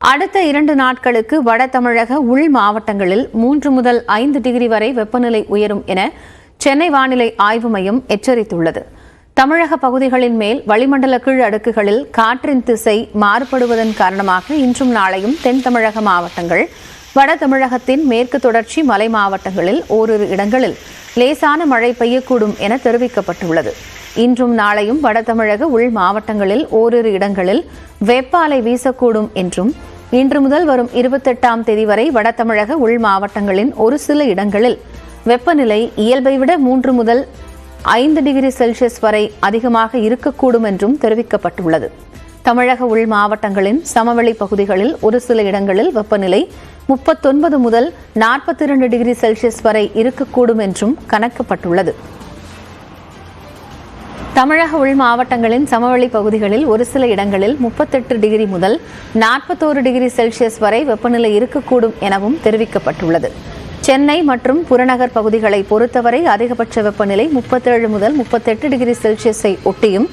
அடுத்த 2 நாட்களுக்கு வட தமிழக உள் மாவட்டங்களில் 3 முதல் 5 டிகிரி வரை வெப்பநிலை உயரும் என சென்னை வானிலை ஆய்வு மையம் எச்சரித்துள்ளது. தமிழக பகுதிகளின் மேல் வளிமண்டல கீழ் அடுக்குகளில் காற்றின் திசை மாறுபடுவதன் காரணமாக இன்றும் நாளையும் தென் தமிழக மாவட்டங்கள், வட தமிழகத்தின் மேற்கு தொடர்ச்சி மலை மாவட்டங்களில் ஓரிரு இடங்களில் லேசான மழை பெய்யக்கூடும் என தெரிவிக்கப்பட்டுள்ளது. இன்றும் நாளையும் வட தமிழக உள் மாவட்டங்களில் ஓரிரு இடங்களில் வெப்ப அலை வீசக்கூடும் என்றும், இன்று முதல் வரும் 28ஆம் தேதி வரை வட தமிழக உள் மாவட்டங்களின் ஒரு சில இடங்களில் வெப்பநிலை இயல்பை விட 3 முதல் 5 டிகிரி செல்சியஸ் வரை அதிகமாக இருக்கக்கூடும் என்றும் தெரிவிக்கப்பட்டுள்ளது. தமிழக உள் மாவட்டங்களின் சமவெளி பகுதிகளில் ஒரு சில இடங்களில் வெப்பநிலை 39 முதல் 42 டிகிரி செல்சியஸ் வரை இருக்கக்கூடும் என்றும் கணக்கப்பட்டுள்ளது. தமிழக உள் மாவட்டங்களின் சமவெளி பகுதிகளில் ஒரு சில இடங்களில் 38 டிகிரி முதல் 41 டிகிரி செல்சியஸ் வரை வெப்பநிலை இருக்கக்கூடும் எனவும் தெரிவிக்கப்பட்டுள்ளது. சென்னை மற்றும் புறநகர் பகுதிகளை பொறுத்தவரை அதிகபட்ச வெப்பநிலை 37 முதல் 38 டிகிரி செல்சியஸை ஒட்டியும்,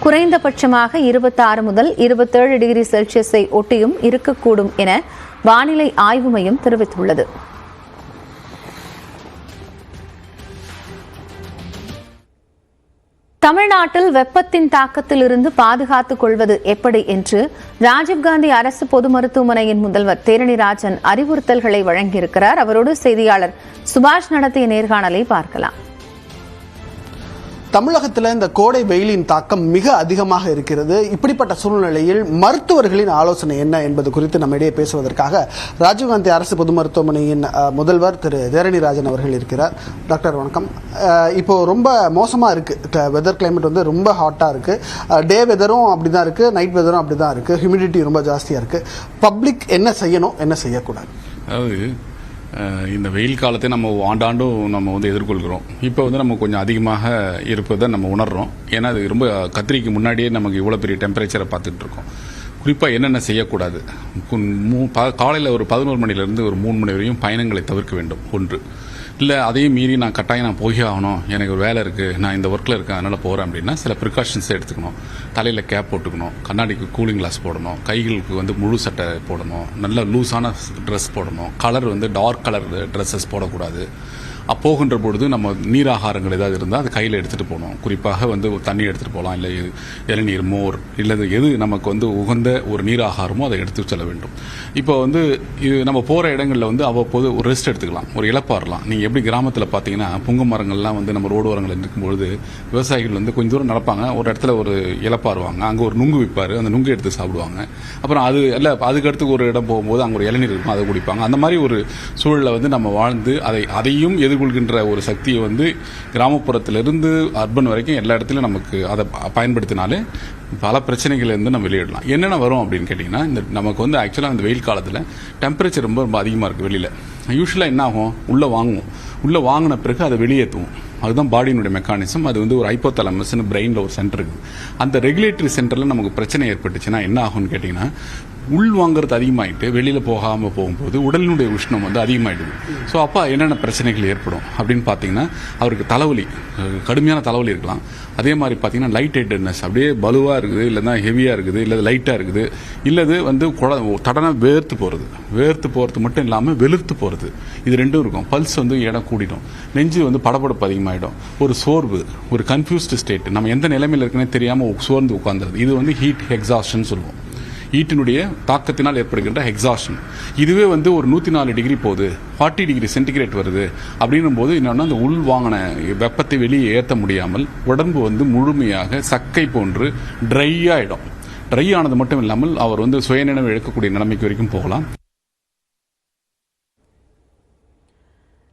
குறைந்தபட்சமாக 26 முதல் 27 டிகிரி செல்சியஸை ஒட்டியும் இருக்கக்கூடும் என வானிலை ஆய்வு மையம் தெரிவித்துள்ளது. தமிழ்நாட்டில் வெப்பத்தின் தாக்கத்தில் இருந்து பாதுகாத்துக் கொள்வது எப்படி என்று ராஜீவ்காந்தி அரசு பொது மருத்துவமனையின் முதல்வர் தேரணிராஜன் அறிவுறுத்தல்களை வழங்கியிருக்கிறார். அவரோடு செய்தியாளர் சுபாஷ் நடத்திய நேர்காணலை பார்க்கலாம். தமிழகத்தில் இந்த கோடை வெயிலின் தாக்கம் மிக அதிகமாக இருக்கிறது. இப்படிப்பட்ட சூழ்நிலையில் மருத்துவர்களின் ஆலோசனை என்ன என்பது குறித்து நம்ம இடையே பேசுவதற்காக ராஜீவ்காந்தி அரசு பொது மருத்துவமனையின் முதல்வர் திரு தேரணிராஜன் அவர்கள் இருக்கிறார். டாக்டர் வணக்கம். இப்போ ரொம்ப மோசமாக இருக்குது, வெதர் கிளைமேட் வந்து ரொம்ப ஹாட்டாக இருக்குது. டே வெதரும் அப்படி தான் இருக்குது, நைட் வெதரும் அப்படி தான் இருக்குது, ஹியூமிடிட்டி ரொம்ப ஜாஸ்தியாக இருக்குது. பப்ளிக் என்ன செய்யணும், என்ன செய்யக்கூடாது? அதாவது இந்த வெயில் காலத்தை நம்ம ஆண்டாண்டும் நம்ம வந்து எதிர்கொள்கிறோம். இப்போ வந்து நம்ம கொஞ்சம் அதிகமாக இருப்பதை நம்ம உணர்றோம். ஏன்னா அது ரொம்ப கத்திரிக்கு முன்னாடியே நமக்கு இவ்வளோ பெரிய டெம்பரேச்சரை பார்த்துட்டு இருக்கோம். குறிப்பாக என்னென்ன செய்யக்கூடாது, காலையில் ஒரு 11 மணிலேருந்து ஒரு 3 மணி வரையும் பயணங்களை தவிர்க்க வேண்டும். ஒன்று இல்லை, அதையும் மீறி நான் கட்டாயம் நான் போய் ஆகணும், எனக்கு ஒரு வேலை இருக்குது, நான் இந்த ஒர்க்கில் இருக்கேன் அதனால் போகிறேன் அப்படின்னா சில ப்ரிகாஷன்ஸை எடுத்துக்கணும். தலையில் கேப் போட்டுக்கணும், கண்ணாடிக்கு கூலிங் கிளாஸ் போடணும், கைகளுக்கு வந்து முழு சட்டை போடணும், நல்ல லூஸான ட்ரெஸ் போடணும், கலர் வந்து டார்க் கலர் ட்ரெஸ்ஸஸ் போடக்கூடாது. போகின்ற பொழுது நம்ம நீராகாரங்கள் ஏதாவது இருந்தால் அது கையில் எடுத்துகிட்டு போகணும். குறிப்பாக வந்து தண்ணி எடுத்துகிட்டு போகலாம், இல்லை இளநீர், மோர், இல்லை எது நமக்கு வந்து உகந்த ஒரு நீராகாரமோ அதை எடுத்து செல்ல வேண்டும். இப்போ வந்து இது நம்ம போகிற இடங்களில் வந்து அவ்வப்போது ஒரு ரெஸ்ட் எடுத்துக்கலாம், ஒரு இளப்பாறலாம். நீங்கள் எப்படி கிராமத்தில் பார்த்தீங்கன்னா புங்க மரங்கள்லாம் வந்து நம்ம ரோடு ஓரங்களில் இருக்கும்பொழுது விவசாயிகள் வந்து கொஞ்சம் தூரம் நடப்பாங்க, ஒரு இடத்துல ஒரு இளப்பாருவாங்க, அங்கே ஒரு நுங்கு விற்பார், அந்த நுங்கு எடுத்து சாப்பிடுவாங்க. அப்புறம் அது இல்லை, அதுக்கடுத்து ஒரு இடம் போகும்போது அங்கே ஒரு இளநீர் இருக்கும், அதை குடிப்பாங்க. அந்த மாதிரி ஒரு சூழலை வந்து நம்ம வாழ்ந்து அதையும் எதிர்கொள்கின்ற ஒரு சக்தியை வந்து கிராமப்புறத்திலிருந்து அர்பன் வரைக்கும் எல்லா இடத்துலையும் நமக்கு அதை பயன்படுத்தினாலே பல பிரச்சனைகள் இருந்து நம்ம வெளியிடலாம். என்னென்ன வரும் அப்படின்னு கேட்டிங்கன்னா, இந்த நமக்கு வந்து ஆக்சுவலாக இந்த வெயில் காலத்தில் டெம்பரேச்சர் ரொம்ப ரொம்ப அதிகமாக இருக்குது. வெளியில் யூஸ்வலாக என்ன ஆகும், உள்ளே வாங்கின பிறகு அதை வெளியேற்றுவோம். அதுதான் பாடியினுடைய மெக்கானிசம். அது வந்து ஒரு ஹைப்போதலமஸ்னு பிரெயினில் ஒரு சென்டர் இருக்குது. அந்த ரெகுலேட்டரி சென்டரில் நமக்கு பிரச்சனை ஏற்பட்டுச்சுன்னா என்ன ஆகும்னு கேட்டிங்கன்னா, உள் வாங்கிறது அதிகமாகிட்டு வெளியில் போகாமல் போகும்போது உடலினுடைய உஷ்ணம் வந்து அதிகமாகிடுது. ஸோ அப்போ என்னென்ன பிரச்சனைகள் ஏற்படும் அப்படின்னு பார்த்தீங்கன்னா, அவருக்கு தலைவலி, கடுமையான தலைவலி இருக்கலாம். அதே மாதிரி பார்த்தீங்கன்னா லைட் ஹெட்டட்னஸ், அப்படியே பலுவாக இருக்குது, இல்லைன்னா ஹெவியாக இருக்குது, இல்லை லைட்டாக இருக்குது, இல்லது வந்து தடனை வேர்த்து போகிறது மட்டும் இல்லாமல் வெளுத்து போகிறது, இது ரெண்டும் இருக்கும். பல்ஸ் வந்து இடம் கூடிடும், நெஞ்சு வந்து படபடப்பு அதிகமாகிடும், ஒரு சோர்வு, ஒரு கன்ஃபியூஸ்டு ஸ்டேட், நம்ம எந்த நிலைமையில் இருக்குன்னே தெரியாமல் சோர்ந்து உட்காந்துருது. இது வந்து ஹீட் எக்ஸாஷன் சொல்லுவோம். ஹீட்டினுடைய தாக்கத்தினால் ஏற்படுகின்ற எக்ஸாஷன். இதுவே வந்து ஒரு 104 டிகிரி போகுது, 40 டிகிரி சென்டிகிரேட் வருது அப்படின்னும் போது என்னன்னா, அந்த உள் வாங்கின வெப்பத்தை வெளியே ஏற்ற முடியாமல் உடம்பு வந்து முழுமையாக சக்கை போன்று ட்ரை ஆகிடும். ட்ரை ஆனது மட்டும் இல்லாமல் அவர் வந்து சுயநினைவு இழக்கக்கூடிய நிலைமைக்கு வரைக்கும் போகலாம்.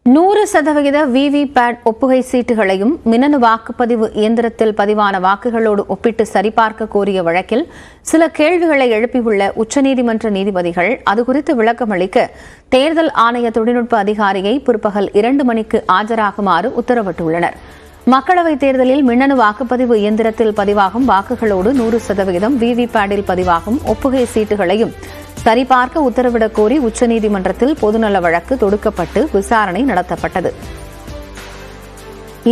100% விவிபேட் ஒப்புகை சீட்டுகளையும் மின்னணு வாக்குப்பதிவு இயந்திரத்தில் பதிவான வாக்குகளோடு ஒப்பிட்டு சரிபார்க்க கோரிய வழக்கில் சில கேள்விகளை எழுப்பியுள்ள உச்சநீதிமன்ற நீதிபதிகள் அதுகுறித்து விளக்கம் அளிக்க தேர்தல் ஆணைய தொழில்நுட்ப அதிகாரியை பிற்பகல் 2 மணிக்கு ஆஜராகுமாறு உத்தரவிட்டுள்ளனர். மக்களவைத் தேர்தலில் மின்னணு வாக்குப்பதிவு இயந்திரத்தில் பதிவாகும் வாக்குகளோடு 100% விவிபேடில் பதிவாகும் ஒப்புகை சீட்டுகளையும் சரிபார்க்க உத்தரவிடக் கோரி உச்சநீதிமன்றத்தில் பொதுநல வழக்கு தொடுக்கப்பட்டு விசாரணை நடத்தப்பட்டது.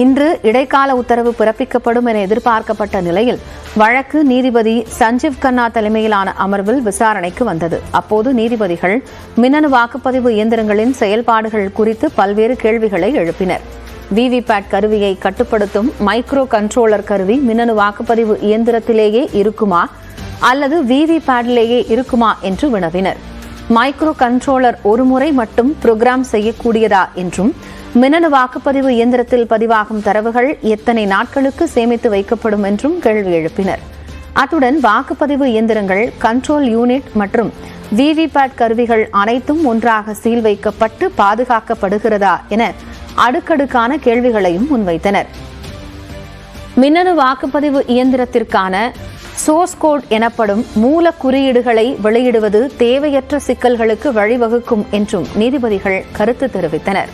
இன்று இடைக்கால உத்தரவு பிறப்பிக்கப்படும் என எதிர்பார்க்கப்பட்ட நிலையில் வழக்கு நீதிபதி சஞ்சீவ் கண்ணா தலைமையிலான அமர்வில் விசாரணைக்கு வந்தது. அப்போது நீதிபதிகள் மின்னணு வாக்குப்பதிவு இயந்திரங்களின் செயல்பாடுகள் குறித்து பல்வேறு கேள்விகளை எழுப்பினர். விவிபேட் கருவியை கட்டுப்படுத்தும் மைக்ரோ கண்ட்ரோலர் கருவி மின்னணு வாக்குப்பதிவு இயந்திரத்திலேயே இருக்குமா அல்லது விவிபேட்டிலேயே இருக்குமா என்று வினவினர். மைக்ரோ கண்ட்ரோலர் ஒருமுறை மட்டும் புரோகிராம் செய்யக்கூடியதா என்றும், மின்னணு வாக்குப்பதிவு இயந்திரத்தில் பதிவாகும் தரவுகள் எத்தனை நாட்களுக்கு சேமித்து வைக்கப்படும் என்றும் கேள்வி எழுப்பினர். அத்துடன் வாக்குப்பதிவு இயந்திரங்கள், கண்ட்ரோல் யூனிட் மற்றும் விவிபேட் கருவிகள் அனைத்தும் ஒன்றாக சீல் வைக்கப்பட்டு பாதுகாக்கப்படுகிறதா என அடுக்கடுக்கான கேள்விகளையும் முன்வைத்தனர். மின்னணு வாக்குப்பதிவு இயந்திரத்திற்கான சோர்ஸ் கோட் எனப்படும் மூல குறியீடுகளை வெளியிடுவது தேவையற்ற சிக்கல்களுக்கு வழிவகுக்கும் என்றும் நீதிபதிகள் கருத்து தெரிவித்தனர்.